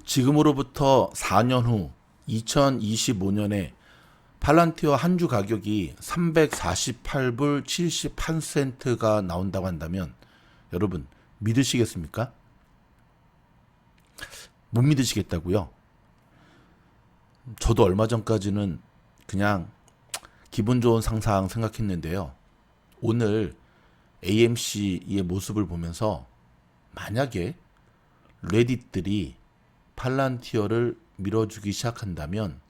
지금으로부터 4년 후 2025년에 팔란티어 한 주 가격이 348불 71센트가 나온다고 한다면 여러분 믿으시겠습니까? 못 믿으시겠다고요? 저도 얼마 전까지는 그냥 기분 좋은 상상 생각했는데요. 오늘 AMC의 모습을 보면서 만약에 레딧들이 팔란티어를 밀어주기 시작한다면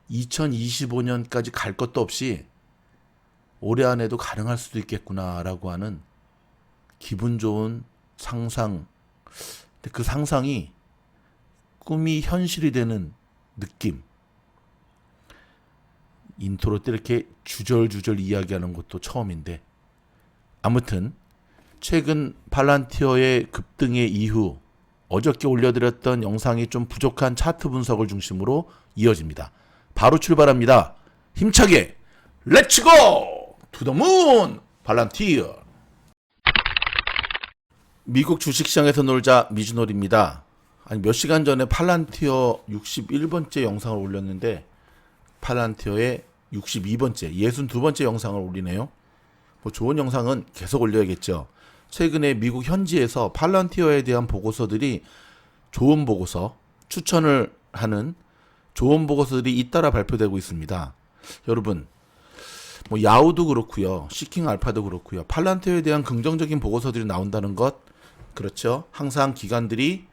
2025년까지 갈 것도 없이 올해 안에도 가능할 수도 있겠구나라고 하는 기분 좋은 상상. 근데 그 상상이 꿈이 현실이 되는 느낌. 인트로 때 이렇게 주절주절 이야기하는 것도 처음인데 아무튼 최근 팔란티어의 급등의 이후 어저께 올려드렸던 영상이 좀 부족한 차트 분석을 중심으로 이어집니다. 바로 출발합니다. 힘차게 렛츠고 투더문 팔란티어. 미국 주식시장에서 놀자 미주놀입니다. 아니 몇 시간 전에 팔란티어 61번째 영상을 올렸는데 팔란티어의 62번째, 62번째 영상을 올리네요. 뭐 좋은 영상은 계속 올려야겠죠. 최근에 미국 현지에서 팔란티어에 대한 보고서들이 좋은 보고서, 추천을 하는 좋은 보고서들이 잇따라 발표되고 있습니다. 여러분, 뭐 야후도 그렇고요, 시킹 알파도 그렇고요, 팔란티어에 대한 긍정적인 보고서들이 나온다는 것, 그렇죠. 항상 기관들이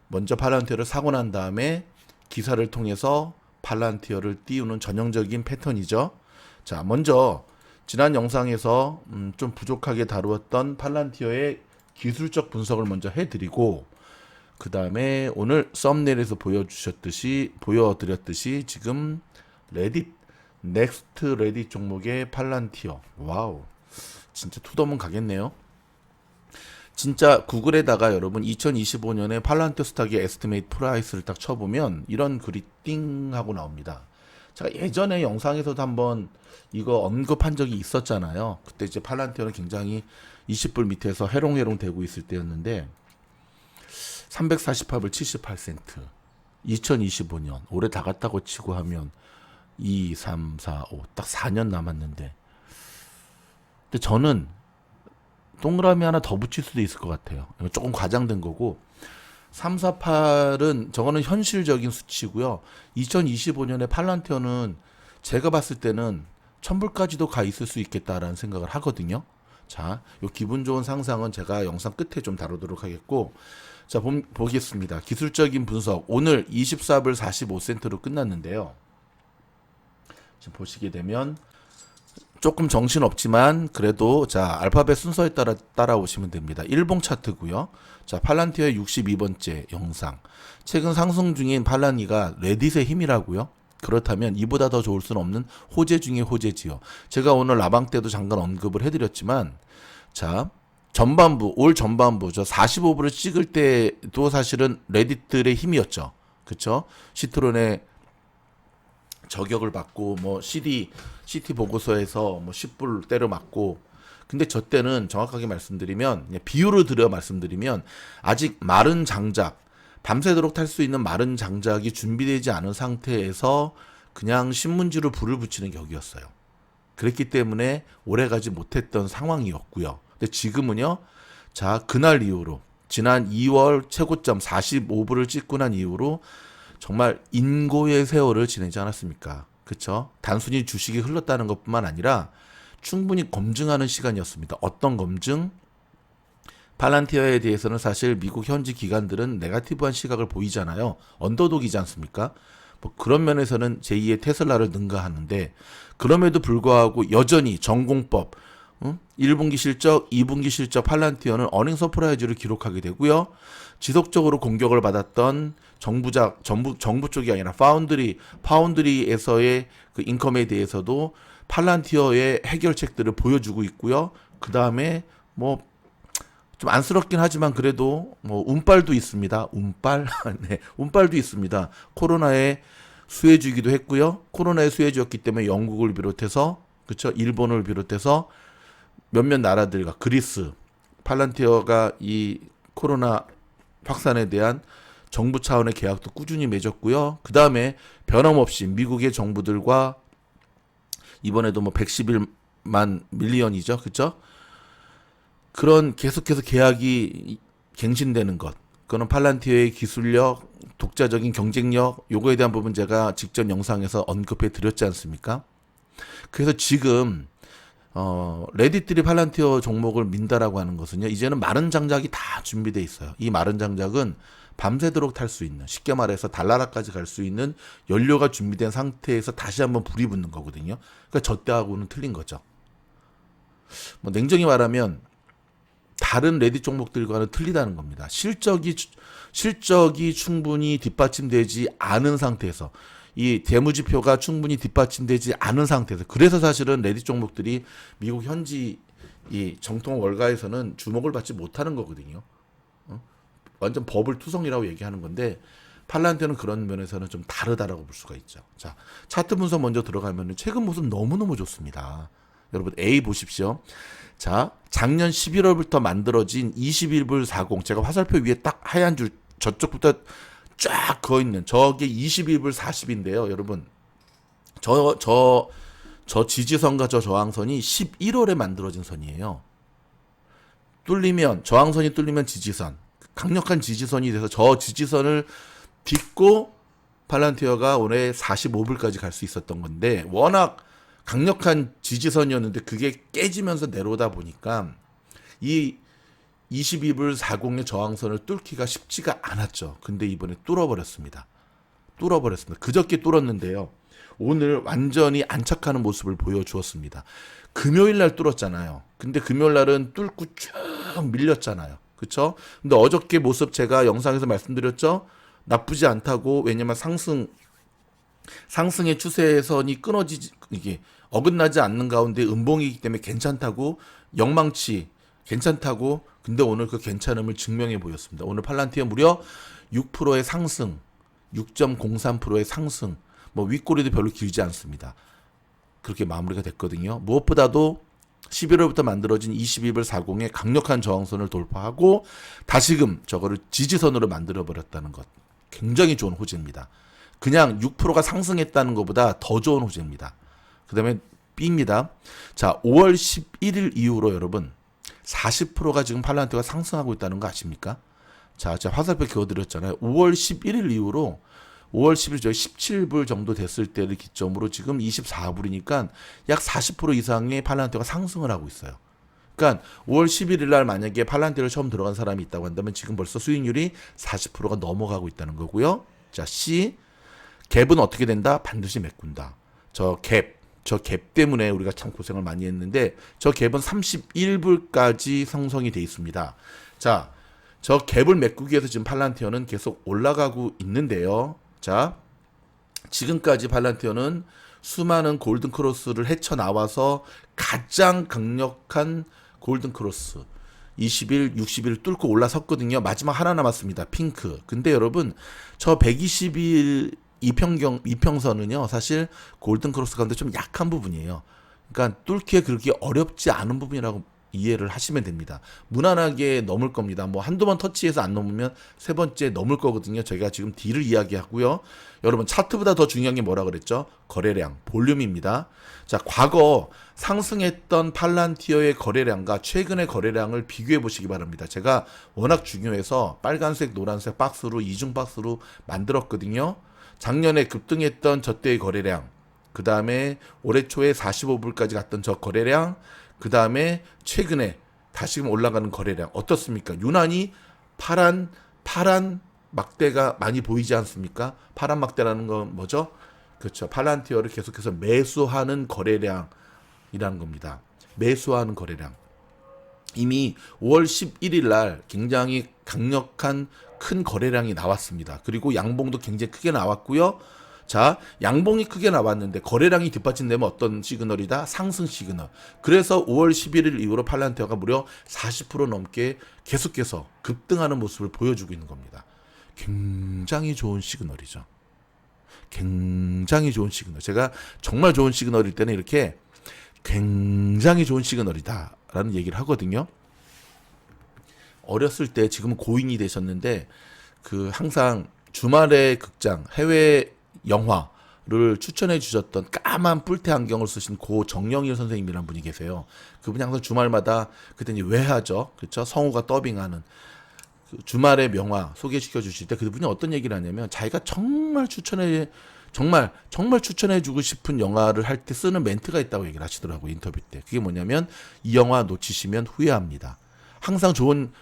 먼저 팔란티어를 사고 난 다음에 기사를 통해서 팔란티어를 띄우는 전형적인 패턴이죠. 자, 먼저 지난 영상에서 좀 부족하게 다루었던 팔란티어의 기술적 분석을 먼저 해드리고 그 다음에 오늘 썸네일에서 보여드렸듯이 지금 레딧, 넥스트 레딧 종목의 팔란티어. 와우, 진짜 투더문 가겠네요. 진짜 구글에다가 여러분 2025년에 팔란티어 스탁의 에스티메이트 프라이스를 딱 쳐보면 이런 글이 띵 하고 나옵니다. 제가 예전에 영상에서도 한번 이거 언급한 적이 있었잖아요. 그때 이제 팔란티어는 굉장히 20불 밑에서 해롱해롱 되고 있을 때였는데 348불 78센트 2025년 올해 다 갔다고 치고 하면 2, 3, 4, 5 딱 4년 남았는데 근데 저는 동그라미 하나 더 붙일 수도 있을 것 같아요. 조금 과장된 거고 348은 저거는 현실적인 수치고요. 2025년에 팔란티어는 제가 봤을 때는 1000불까지도 가 있을 수 있겠다라는 생각을 하거든요. 자, 요 기분 좋은 상상은 제가 영상 끝에 좀 다루도록 하겠고 자, 보겠습니다. 기술적인 분석. 오늘 24불 45센트로 끝났는데요. 지금 보시게 되면 조금 정신없지만 그래도 자 알파벳 순서에 따라 따라오시면 됩니다. 일봉 차트고요. 자 팔란티어의 62번째 영상. 최근 상승 중인 팔란이가 레딧의 힘이라고요. 그렇다면 이보다 더 좋을 수는 없는 호재 중의 호재지요. 제가 오늘 라방 때도 잠깐 언급을 해드렸지만 자 전반부 올 전반부 저 45불을 찍을 때도 사실은 레딧들의 힘이었죠. 그렇죠? 시트론의 저격을 받고 뭐 CT 보고서에서 뭐 10불 때려 맞고 근데 저 때는 정확하게 말씀드리면 비유를 들여 말씀드리면 아직 마른 장작 밤새도록 탈 수 있는 마른 장작이 준비되지 않은 상태에서 그냥 신문지로 불을 붙이는 격이었어요. 그랬기 때문에 오래가지 못했던 상황이었고요. 근데 지금은요. 자 그날 이후로 지난 2월 최고점 45불을 찍고 난 이후로 정말 인고의 세월을 지내지 않았습니까? 그렇죠? 단순히 주식이 흘렀다는 것뿐만 아니라 충분히 검증하는 시간이었습니다. 어떤 검증? 팔란티어에 대해서는 사실 미국 현지 기관들은 네거티브한 시각을 보이잖아요. 언더독이지 않습니까? 뭐 그런 면에서는 제2의 테슬라를 능가하는데 그럼에도 불구하고 여전히 전공법 1분기 실적, 2분기 실적 팔란티어는 어닝 서프라이즈를 기록하게 되고요. 지속적으로 공격을 받았던 정부 쪽이 아니라 파운드리에서의 그 인컴에 대해서도 팔란티어의 해결책들을 보여주고 있고요. 그 다음에 뭐 좀 안쓰럽긴 하지만 그래도 뭐 운빨도 있습니다. 운빨? 네, 운빨도 있습니다. 코로나의 수혜주이기도 했고요. 코로나의 수혜주였기 때문에 영국을 비롯해서 그렇죠? 일본을 비롯해서 몇몇 나라들과 그리스, 팔란티어가 이 코로나 확산에 대한 정부 차원의 계약도 꾸준히 맺었고요. 그 다음에 변함없이 미국의 정부들과 이번에도 뭐 111만 밀리언이죠. 그죠? 그런 계속해서 계약이 갱신되는 것. 그거는 팔란티어의 기술력, 독자적인 경쟁력, 요거에 대한 부분 제가 직전 영상에서 언급해 드렸지 않습니까? 그래서 지금 레딧들이 팔란티어 종목을 민다라고 하는 것은요. 이제는 마른 장작이 다 준비되어 있어요. 이 마른 장작은 밤새도록 탈 수 있는, 쉽게 말해서 달나라까지 갈 수 있는 연료가 준비된 상태에서 다시 한번 불이 붙는 거거든요. 그러니까 저 때하고는 틀린 거죠. 뭐 냉정히 말하면 다른 레딧 종목들과는 틀리다는 겁니다. 실적이 충분히 뒷받침되지 않은 상태에서 이 대무지표가 충분히 뒷받침되지 않은 상태에서 그래서 사실은 레딧 종목들이 미국 현지 이 정통 월가에서는 주목을 받지 못하는 거거든요. 완전 버블 투성이라고 얘기하는 건데 팔란티어는 그런 면에서는 좀 다르다라고 볼 수가 있죠. 자, 차트 분석 먼저 들어가면 최근 모습 너무너무 좋습니다. 여러분 A 보십시오. 자, 작년 11월부터 만들어진 21불 40 제가 화살표 위에 딱 하얀 줄 저쪽부터 쫙 그어 있는 저게 21불 40인데요. 여러분 저 지지선과 저 저항선이 11월에 만들어진 선이에요. 저항선이 뚫리면 지지선, 강력한 지지선이 돼서 저 지지선을 딛고 팔란티어가 올해 45불까지 갈 수 있었던 건데 워낙 강력한 지지선이었는데 그게 깨지면서 내려오다 보니까 이 22불 40의 저항선을 뚫기가 쉽지가 않았죠. 근데 이번에 뚫어버렸습니다. 그저께 뚫었는데요. 오늘 완전히 안착하는 모습을 보여주었습니다. 금요일 날 뚫었잖아요. 근데 금요일 날은 뚫고 쭉 밀렸잖아요. 그쵸? 근데 어저께 모습 제가 영상에서 말씀드렸죠? 나쁘지 않다고. 왜냐면 상승의 추세선이 이게 어긋나지 않는 가운데 음봉이기 때문에 괜찮다고, 영망치 괜찮다고. 근데 오늘 그 괜찮음을 증명해 보였습니다. 오늘 팔란티어 무려 6%의 상승, 6.03%의 상승, 뭐 윗꼬리도 별로 길지 않습니다. 그렇게 마무리가 됐거든요. 무엇보다도 11월부터 만들어진 22불 40의 강력한 저항선을 돌파하고 다시금 저거를 지지선으로 만들어버렸다는 것. 굉장히 좋은 호재입니다. 그냥 6%가 상승했다는 것보다 더 좋은 호재입니다. 그 다음에 B입니다. 자, 5월 11일 이후로 여러분 40%가 지금 팔란티어가 상승하고 있다는 거 아십니까? 자, 제가 화살표 그어드렸잖아요. 5월 11일 이후로 5월 10일 저희 17불 정도 됐을 때를 기점으로 지금 24불이니까 약 40% 이상의 팔란티어가 상승을 하고 있어요. 그러니까 5월 11일 날 만약에 팔란티어를 처음 들어간 사람이 있다고 한다면 지금 벌써 수익률이 40%가 넘어가고 있다는 거고요. 자, C. 갭은 어떻게 된다? 반드시 메꾼다. 저 갭 때문에 우리가 참 고생을 많이 했는데 저 갭은 31불까지 형성이 돼 있습니다. 자, 저 갭을 메꾸기 위해서 지금 팔란티어는 계속 올라가고 있는데요. 자, 지금까지 팔란티어는 수많은 골든 크로스를 헤쳐나와서 가장 강력한 골든 크로스 20일, 60일 뚫고 올라섰거든요. 마지막 하나 남았습니다. 핑크. 근데 여러분 저 120일 이평선은요 사실 골든 크로스 가운데 좀 약한 부분이에요. 그러니까 뚫기에 그렇게 어렵지 않은 부분이라고 이해를 하시면 됩니다. 무난하게 넘을 겁니다. 뭐 한두 번 터치해서 안 넘으면 세 번째 넘을 거거든요. 저희가 지금 D를 이야기하고요. 여러분 차트보다 더 중요한 게 뭐라 그랬죠? 거래량, 볼륨입니다. 자, 과거 상승했던 팔란티어의 거래량과 최근의 거래량을 비교해 보시기 바랍니다. 제가 워낙 중요해서 빨간색, 노란색 박스로 이중 박스로 만들었거든요. 작년에 급등했던 저 때의 거래량, 그 다음에 올해 초에 45불까지 갔던 저 거래량, 그 다음에 최근에 다시금 올라가는 거래량 어떻습니까? 유난히 파란 막대가 많이 보이지 않습니까? 파란 막대라는 건 뭐죠? 그렇죠. 팔란티어를 계속해서 매수하는 거래량이라는 겁니다. 매수하는 거래량. 이미 5월 11일 날 굉장히 강력한 큰 거래량이 나왔습니다. 그리고 양봉도 굉장히 크게 나왔고요. 자, 양봉이 크게 나왔는데 거래량이 뒷받침되면 어떤 시그널이다? 상승 시그널. 그래서 5월 11일 이후로 팔란티어가 무려 40% 넘게 계속해서 급등하는 모습을 보여주고 있는 겁니다. 굉장히 좋은 시그널이죠. 굉장히 좋은 시그널. 제가 정말 좋은 시그널일 때는 이렇게 굉장히 좋은 시그널이다 라는 얘기를 하거든요. 어렸을 때 지금은 고인이 되셨는데 그 항상 주말의 극장 해외 영화를 추천해 주셨던 까만 뿔테 안경을 쓰신 고 정영일 선생님이라는 분이 계세요. 그분이 항상 주말마다 그때 이제 외화죠, 그렇죠? 성우가 더빙하는 그 주말의 명화 소개시켜 주실 때 그분이 어떤 얘기를 하냐면 자기가 정말 추천해 주고 싶은 영화를 할 때 쓰는 멘트가 있다고 얘기를 하시더라고요, 인터뷰 때. 그게 뭐냐면 이 영화 놓치시면 후회합니다. 항상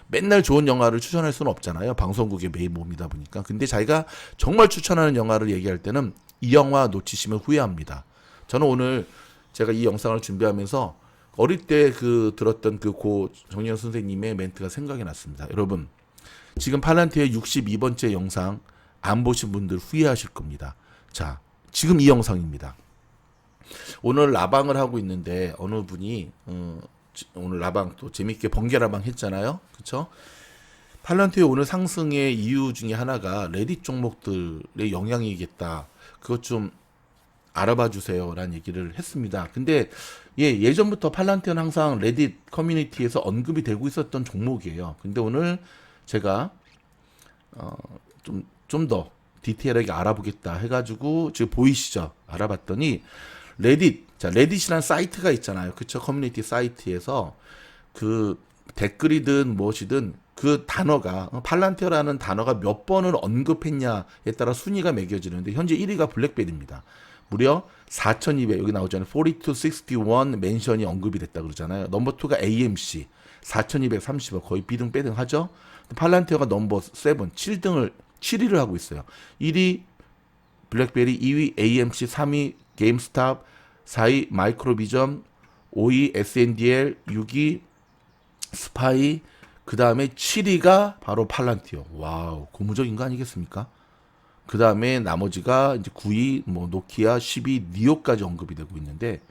맨날 좋은 영화를 추천할 수는 없잖아요. 방송국의 메인 몸이다 보니까. 근데 자기가 정말 추천하는 영화를 얘기할 때는 이 영화 놓치시면 후회합니다. 저는 오늘 제가 이 영상을 준비하면서 어릴 때 들었던 그 고 정영 선생님의 멘트가 생각이 났습니다. 여러분, 지금 팔란티의 62번째 영상 안 보신 분들 후회하실 겁니다. 자, 지금 이 영상입니다. 오늘 라방을 하고 있는데 어느 분이 오늘 라방 또 재밌게 번개 라방 했잖아요. 그렇죠? 팔란티의 오늘 상승의 이유 중에 하나가 레딧 종목들의 영향이겠다. 그것 좀 알아봐 주세요라는 얘기를 했습니다. 근데 예전부터 팔란티는 항상 레딧 커뮤니티에서 언급이 되고 있었던 종목이에요. 근데 오늘 제가 좀 더 디테일하게 알아보겠다 해가지고 지금 보이시죠? 알아봤더니 레딧이라는 사이트가 있잖아요. 그쵸? 커뮤니티 사이트에서 그 댓글이든 무엇이든 그 단어가 팔란티어라는 단어가 몇 번을 언급했냐에 따라 순위가 매겨지는데 현재 1위가 블랙벨입니다. 무려 4200 여기 나오잖아요. 4261 멘션이 언급이 됐다 그러잖아요. 넘버 2가 AMC 4230원 거의 비등빼등 하죠. 팔란티어가 넘버 7 7위를 하고 있어요. 1위 블랙베리, 2위 AMC, 3위 게임스탑, 4위 마이크로비전, 5위 SNDL, 6위 스파이, 그 다음에 7위가 바로 팔란티어. 와우, 고무적인 거 아니겠습니까? 그 다음에 나머지가 이제 9위 뭐 노키아, 10위 니오까지 언급이 되고 있는데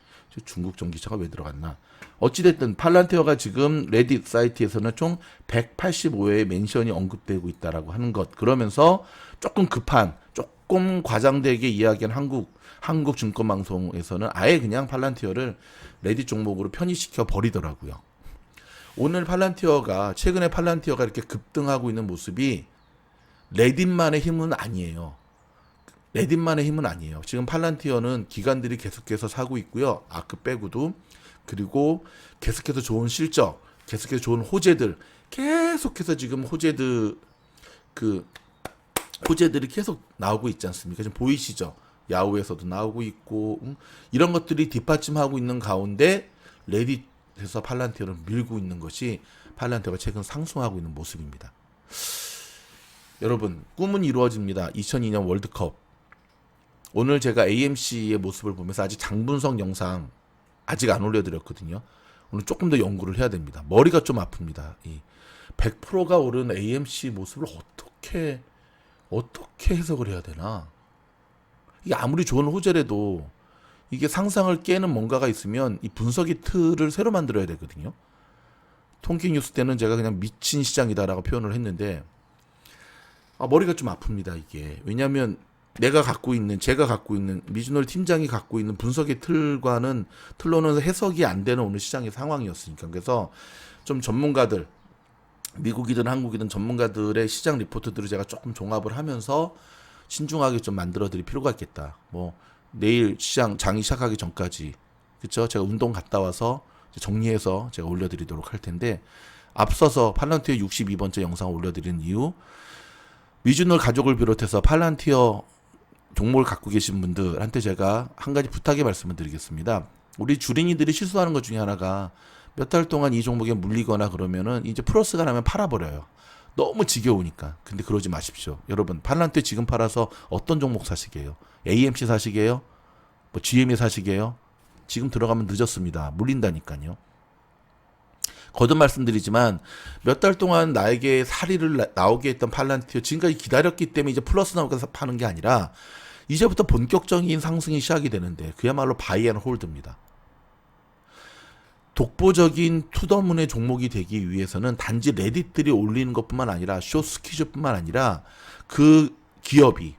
중국 전기차가 왜 들어갔나? 어찌됐든 팔란티어가 지금 레딧 사이트에서는 총 185회의 멘션이 언급되고 있다라고 하는 것. 그러면서 조금 과장되게 이야기한 한국 증권방송에서는 아예 그냥 팔란티어를 레딧 종목으로 편입시켜 버리더라고요. 오늘 최근에 팔란티어가 이렇게 급등하고 있는 모습이 레딧만의 힘은 아니에요. 지금 팔란티어는 기관들이 계속해서 사고 있고요. 아크 빼고도. 그리고 계속해서 좋은 실적, 계속해서 좋은 호재들, 계속해서 지금 호재들이 계속 나오고 있지 않습니까? 지금 보이시죠? 야후에서도 나오고 있고 이런 것들이 뒷받침하고 있는 가운데 레딧에서 팔란티어를 밀고 있는 것이 팔란티어가 최근 상승하고 있는 모습입니다. 여러분, 꿈은 이루어집니다. 2002년 월드컵. 오늘 제가 AMC의 모습을 보면서 아직 장분석 영상 아직 안 올려드렸거든요. 오늘 조금 더 연구를 해야 됩니다. 머리가 좀 아픕니다. 100%가 오른 AMC 모습을 어떻게 해석을 해야 되나? 이게 아무리 좋은 호재라도 이게 상상을 깨는 뭔가가 있으면 이 분석의 틀을 새로 만들어야 되거든요. 통계 뉴스 때는 제가 그냥 미친 시장이다라고 표현을 했는데 머리가 좀 아픕니다. 이게 왜냐하면 제가 갖고 있는 미주널 팀장이 갖고 있는 분석의 틀로는 해석이 안 되는 오늘 시장의 상황이었으니까. 그래서 좀 전문가들, 미국이든 한국이든 전문가들의 시장 리포트들을 제가 조금 종합을 하면서 신중하게 좀 만들어 드릴 필요가 있겠다. 뭐 내일 장이 시작하기 전까지, 그렇죠? 제가 운동 갔다 와서 정리해서 제가 올려드리도록 할 텐데, 앞서서 팔란티어 62번째 영상을 올려드리는 이유, 미주널 가족을 비롯해서 팔란티어 종목을 갖고 계신 분들한테 제가 한 가지 부탁의 말씀을 드리겠습니다. 우리 주린이들이 실수하는 것 중에 하나가 몇 달 동안 이 종목에 물리거나 그러면은 이제 플러스가 나면 팔아버려요. 너무 지겨우니까. 근데 그러지 마십시오. 여러분, 팔란티어 지금 팔아서 어떤 종목 사시게요? AMC 사시게요? 뭐 GME 사시게요? 지금 들어가면 늦었습니다. 물린다니까요. 거듭 말씀드리지만 몇 달 동안 나에게 사리를 나오게 했던 팔란티어 지금까지 기다렸기 때문에 이제 플러스 나오면서 파는 게 아니라 이제부터 본격적인 상승이 시작이 되는데 그야말로 바이 앤 홀드입니다. 독보적인 투더문의 종목이 되기 위해서는 단지 레딧들이 올리는 것뿐만 아니라 쇼스퀴즈뿐만 아니라 그 기업이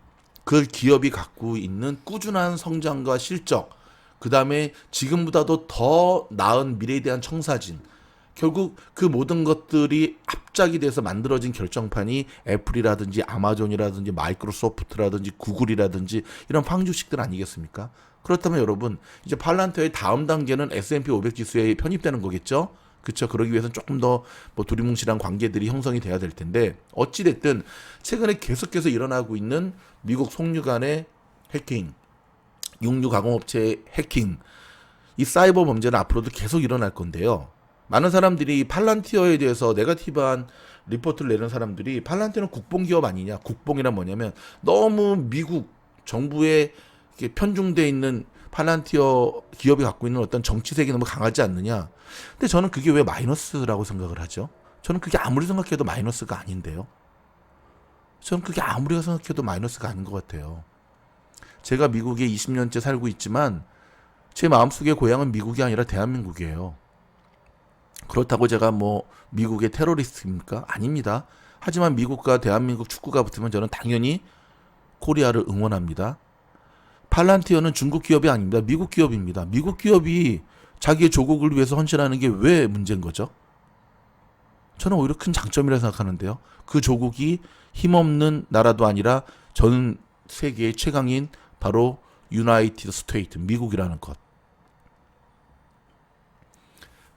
갖고 있는 꾸준한 성장과 실적, 그 다음에 지금보다도 더 나은 미래에 대한 청사진, 결국 그 모든 것들이 합작이 돼서 만들어진 결정판이 애플이라든지 아마존이라든지 마이크로소프트라든지 구글이라든지 이런 황주식들 아니겠습니까? 그렇다면 여러분 이제 팔란티어의 다음 단계는 S&P 500 지수에 편입되는 거겠죠? 그렇죠. 그러기 위해서는 조금 더 뭐 두리뭉실한 관계들이 형성이 돼야 될 텐데 어찌 됐든 최근에 계속해서 일어나고 있는 미국 송유 간의 해킹, 육류 가공업체 해킹, 이 사이버 범죄는 앞으로도 계속 일어날 건데요. 많은 사람들이 팔란티어에 대해서 네거티브한 리포트를 내는 사람들이 팔란티어는 국뽕기업 아니냐. 국뽕이란 뭐냐면 너무 미국 정부에 편중돼 있는 팔란티어 기업이 갖고 있는 어떤 정치색이 너무 강하지 않느냐. 근데 저는 그게 왜 마이너스라고 생각을 하죠? 저는 그게 아무리 생각해도 마이너스가 아닌데요. 저는 그게 아무리 생각해도 마이너스가 아닌 것 같아요. 제가 미국에 20년째 살고 있지만 제 마음속의 고향은 미국이 아니라 대한민국이에요. 그렇다고 제가 뭐 미국의 테러리스트입니까? 아닙니다. 하지만 미국과 대한민국 축구가 붙으면 저는 당연히 코리아를 응원합니다. 팔란티어는 중국 기업이 아닙니다. 미국 기업입니다. 미국 기업이 자기의 조국을 위해서 헌신하는 게 왜 문제인 거죠? 저는 오히려 큰 장점이라 생각하는데요. 그 조국이 힘없는 나라도 아니라 전 세계의 최강인 바로 유나이티드 스테이트, 미국이라는 것.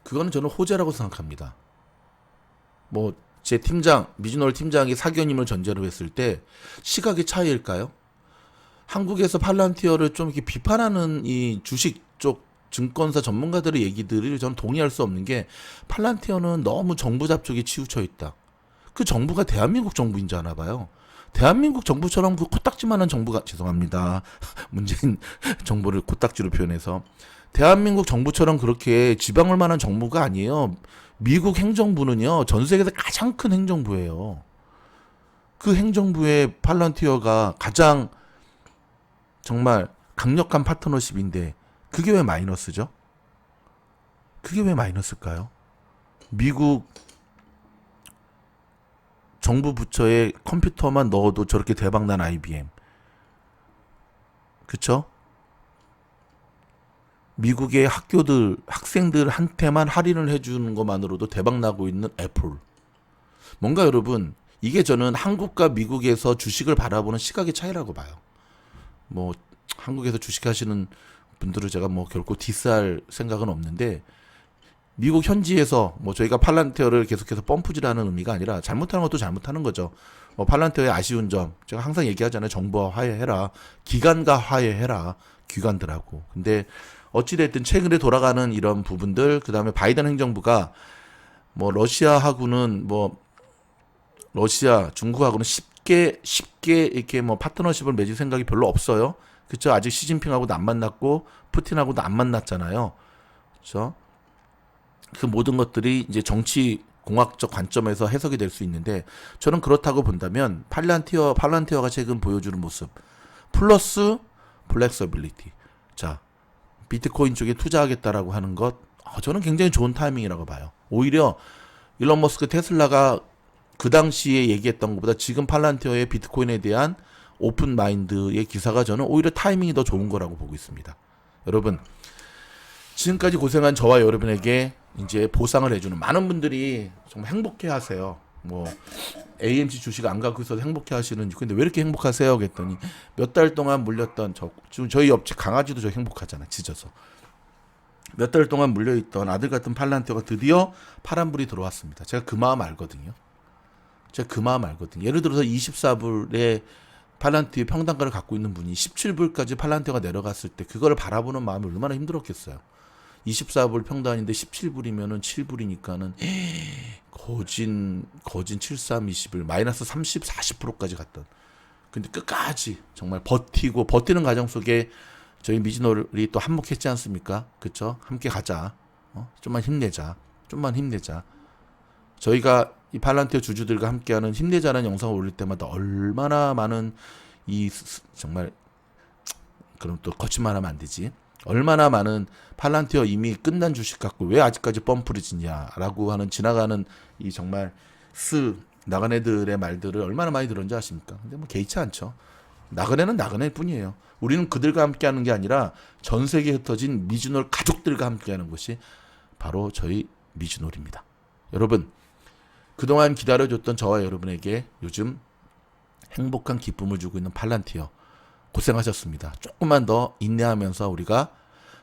그거는 저는 호재라고 생각합니다. 뭐 제 팀장, 미즈노를 팀장이 사견임을 전제로 했을 때 시각의 차이일까요? 한국에서 팔란티어를 좀 이렇게 비판하는 이 주식 쪽 증권사 전문가들의 얘기들을 저는 동의할 수 없는 게 팔란티어는 너무 정부 잡족에 치우쳐 있다. 그 정부가 대한민국 정부인 줄 아나 봐요. 대한민국 정부처럼 그 코딱지만한 정부가 죄송합니다. 문재인 정부를 코딱지로 표현해서 대한민국 정부처럼 그렇게 지방을 만한 정부가 아니에요. 미국 행정부는요. 전 세계에서 가장 큰 행정부예요. 그 행정부의 팔란티어가 가장 정말 강력한 파트너십인데 그게 왜 마이너스죠? 그게 왜 마이너스일까요? 미국 정부 부처에 컴퓨터만 넣어도 저렇게 대박난 IBM. 그쵸? 미국의 학교들, 학생들한테만 할인을 해주는 것만으로도 대박나고 있는 애플. 뭔가 여러분, 이게 저는 한국과 미국에서 주식을 바라보는 시각의 차이라고 봐요. 뭐, 한국에서 주식하시는 분들을 제가 뭐 결코 디스할 생각은 없는데, 미국 현지에서 뭐 저희가 팔란티어를 계속해서 펌프질하는 의미가 아니라 잘못하는 것도 잘못하는 거죠. 뭐 팔란티어의 아쉬운 점, 제가 항상 얘기하잖아요. 정부와 화해해라. 기관과 화해해라. 기관들하고. 근데 어찌됐든 최근에 돌아가는 이런 부분들, 그 다음에 바이든 행정부가 뭐 러시아하고는 뭐 러시아, 중국하고는 쉽게 이렇게 뭐 파트너십을 맺을 생각이 별로 없어요. 그렇죠? 아직 시진핑하고도 안 만났고 푸틴하고도 안 만났잖아요. 그렇죠? 그 모든 것들이 이제 정치 공학적 관점에서 해석이 될 수 있는데 저는 그렇다고 본다면 팔란티어가 최근 보여주는 모습 플러스 플렉서빌리티. 자, 비트코인 쪽에 투자하겠다라고 하는 것 저는 굉장히 좋은 타이밍이라고 봐요. 오히려 일론 머스크 테슬라가 그 당시에 얘기했던 것보다 지금 팔란티어의 비트코인에 대한 오픈 마인드의 기사가 저는 오히려 타이밍이 더 좋은 거라고 보고 있습니다. 여러분 지금까지 고생한 저와 여러분에게 이제 보상을 해주는 많은 분들이 정말 행복해 하세요. 뭐 AMC 주식 안 갖고 있어서 행복해 하시는지 근데 왜 이렇게 행복하세요? 그랬더니 몇 달 동안 물렸던 지금 저희 옆집 강아지도 저 행복하잖아 짖어서 몇 달 동안 물려있던 아들 같은 팔란티어가 드디어 파란불이 들어왔습니다. 제가 그 마음 알거든요. 예를 들어서 24불에 팔란티어 평단가를 갖고 있는 분이 17불까지 팔란티어가 내려갔을 때 그거를 바라보는 마음이 얼마나 힘들었겠어요. 24불 평단인데 17불이면은 7불이니까는 거진 73, 20을 마이너스 30, 40%까지 갔던. 근데 끝까지 정말 버티는 과정 속에 저희 미즈노리 또 한몫했지 않습니까? 그쵸? 함께 가자. 좀만 힘내자. 저희가 이 팔란티어 주주들과 함께하는 힘내자라는 영상을 올릴 때마다 얼마나 많은 정말 그럼 또 거짓말하면 안 되지. 얼마나 많은 팔란티어 이미 끝난 주식 갖고 왜 아직까지 펌프를 짓냐라고 하는 지나가는 이 정말 나그네들의 말들을 얼마나 많이 들었는지 아십니까? 근데 뭐 개의치 않죠. 나그네는 나그네일 뿐이에요. 우리는 그들과 함께하는 게 아니라 전 세계에 흩어진 미즈놀 가족들과 함께하는 것이 바로 저희 미즈놀입니다. 여러분, 그동안 기다려줬던 저와 여러분에게 요즘 행복한 기쁨을 주고 있는 팔란티어 고생하셨습니다. 조금만 더 인내하면서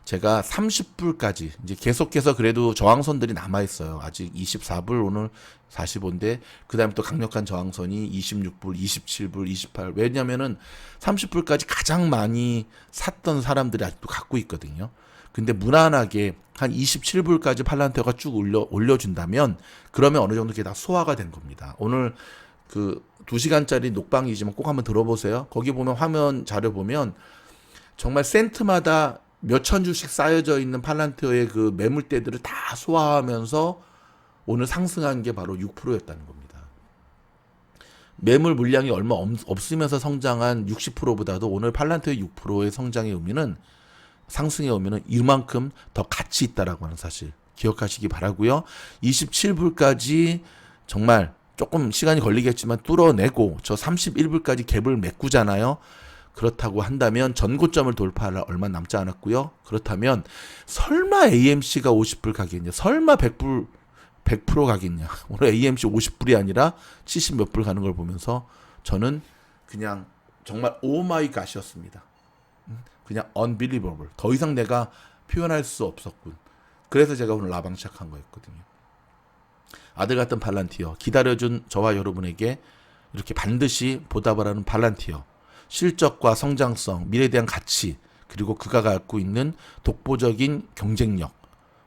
제가 30불까지 이제 계속해서 그래도 저항선들이 남아있어요. 아직 24불, 오늘 45인데 그 다음에 또 강력한 저항선이 26불, 27불, 28. 왜냐면은 30불까지 가장 많이 샀던 사람들이 아직도 갖고 있거든요. 근데 무난하게 한 27불까지 팔란티어가 쭉 올려준다면 그러면 어느 정도 이게 다 소화가 된 겁니다. 오늘 그 2시간짜리 녹방이지만 꼭 한번 들어보세요. 거기 보면 화면 자료 보면 정말 센트마다 몇천 주씩 쌓여져 있는 팔란티어의 그 매물대들을 다 소화하면서 오늘 상승한 게 바로 6%였다는 겁니다. 매물 물량이 얼마 없으면서 성장한 60%보다도 오늘 팔란티어의 6%의 성장의 의미는, 상승의 의미는 이만큼 더 가치 있다라고 하는 사실 기억하시기 바라고요. 27불까지 정말 조금 시간이 걸리겠지만 뚫어내고 저 31불까지 갭을 메꾸잖아요. 그렇다고 한다면 전고점을 돌파할 얼마 남지 않았고요. 그렇다면 설마 AMC가 50불 가겠냐? 설마 100% 가겠냐? 오늘 AMC 50불이 아니라 70 몇 불 가는 걸 보면서 저는 그냥 정말 오마이 갓이었습니다. 그냥 unbelievable. 더 이상 내가 표현할 수 없었군. 그래서 제가 오늘 라방 시작한 거였거든요. 아들 같은 팔란티어, 기다려준 저와 여러분에게 이렇게 반드시 보답을 하는 팔란티어, 실적과 성장성, 미래에 대한 가치, 그리고 그가 갖고 있는 독보적인 경쟁력,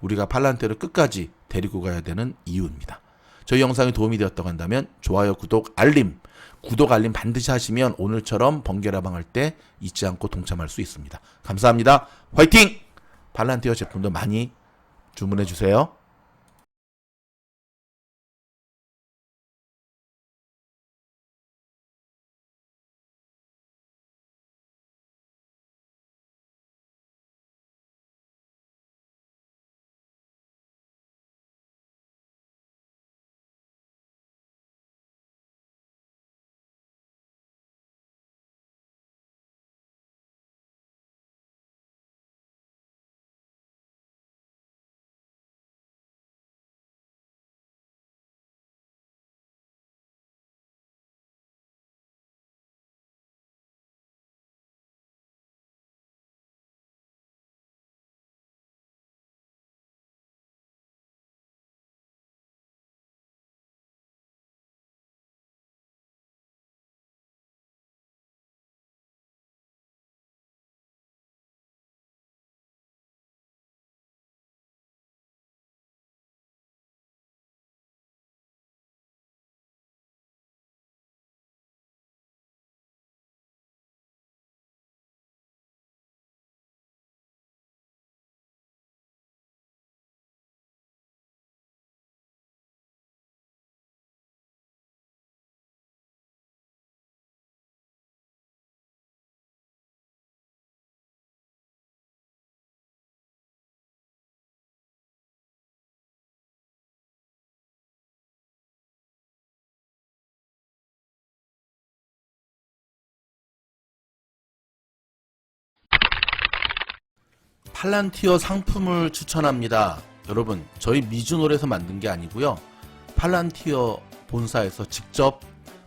우리가 팔란티어를 끝까지 데리고 가야 되는 이유입니다. 저희 영상이 도움이 되었다고 한다면 좋아요, 구독, 알림 반드시 하시면 오늘처럼 번개라방 할 때 잊지 않고 동참할 수 있습니다. 감사합니다. 화이팅! 팔란티어 제품도 많이 주문해 주세요. 팔란티어 상품을 추천합니다. 여러분, 저희 미주놀에서 만든 게 아니고요. 팔란티어 본사에서 직접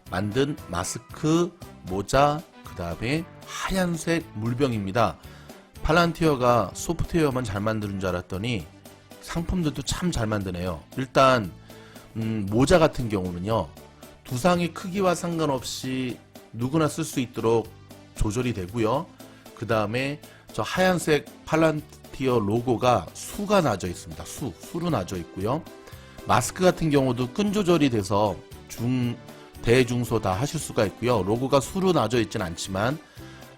만든 마스크, 모자, 그 다음에 하얀색 물병입니다. 팔란티어가 소프트웨어만 잘 만드는 줄 알았더니 상품들도 참 잘 만드네요. 일단 모자 같은 경우는요, 두상의 크기와 상관없이 누구나 쓸 수 있도록 조절이 되고요. 그 다음에 저 하얀색 팔란티어 로고가 수가 나져 있습니다. 수로 나져 있고요. 마스크 같은 경우도 끈 조절이 돼서 대중소 다 하실 수가 있고요. 로고가 수로 나져 있진 않지만,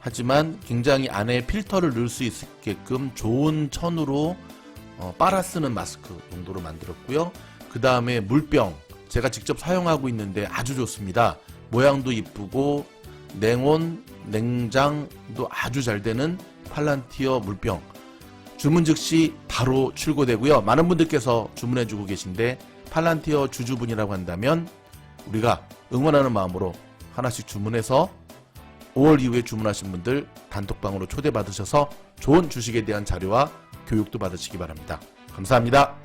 하지만 굉장히 안에 필터를 넣을 수 있게끔 좋은 천으로 빨아 쓰는 마스크 용도로 만들었고요. 그 다음에 물병, 제가 직접 사용하고 있는데 아주 좋습니다. 모양도 이쁘고 냉온, 냉장도 아주 잘 되는 팔란티어 물병, 주문 즉시 바로 출고되고요. 많은 분들께서 주문해주고 계신데 팔란티어 주주분이라고 한다면 우리가 응원하는 마음으로 하나씩 주문해서 5월 이후에 주문하신 분들 단톡방으로 초대받으셔서 좋은 주식에 대한 자료와 교육도 받으시기 바랍니다. 감사합니다.